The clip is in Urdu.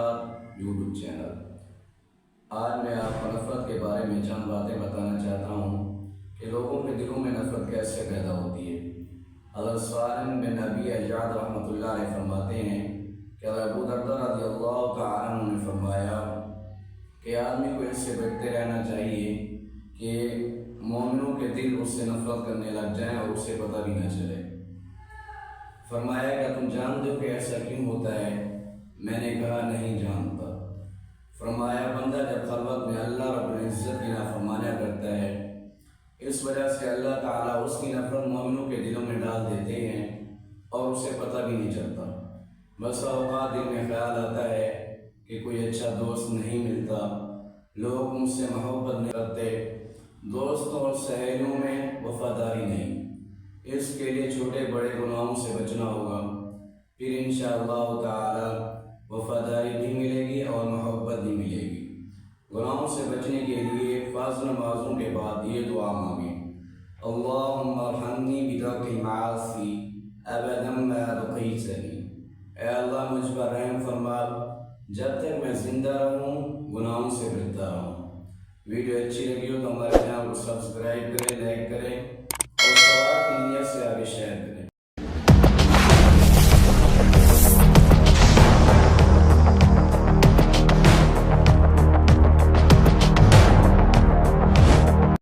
ارشاد یوٹیوب چینل۔ آج میں آپ کو نفرت کے بارے میں چند باتیں بتانا چاہتا ہوں کہ لوگوں کے دلوں میں نفرت کیسے پیدا ہوتی ہے۔ حضرت سالم بن ابی اجعد رحمۃ اللہ علیہ فرماتے ہیں کہ ابو درداء رضی اللہ تعالیٰ عنہ نے فرمایا کہ آدمی کو اس سے بچتے رہنا چاہیے کہ مومنوں کے دل اس سے نفرت کرنے لگ جائیں اور اسے پتہ بھی نہ چلے۔ فرمایا کہ تم جانتے ہو کہ ایسا کیوں ہوتا ہے؟ میں نے کہا نہیں جانتا۔ فرمایا بندہ جب خلوت میں اللہ رب العزت کی نافرمانیاں کرتا ہے، اس وجہ سے اللہ تعالیٰ اس کی نفرت مومنوں کے دلوں میں ڈال دیتے ہیں اور اسے پتہ بھی نہیں چلتا۔ بس اوقات دل میں خیال آتا ہے کہ کوئی اچھا دوست نہیں ملتا، لوگ مجھ سے محبت نہیں کرتے، دوستوں اور سہیلیوں میں وفاداری نہیں۔ اس کے لیے چھوٹے بڑے گناہوں سے بچنا ہوگا، پھر انشاءاللہ تعالی وفاداری بھی ملے گی اور محبت بھی ملے گی۔ گناہوں سے بچنے کے لیے فرض نمازوں کے بعد یہ دعا مانگیں: اللہم ارحمنی بترک المعاصی ابدا ما بقیتنی۔ اے اللہ مجھ پر رحم فرما، جب تک میں زندہ رہوں گناہوں سے بچتا رہوں۔ ویڈیو اچھی لگی ہو تو ہمارے چینل کو سبسکرائب کریں، لائک کریں اور ثواب کی نیت سے آگے شیئر کریں۔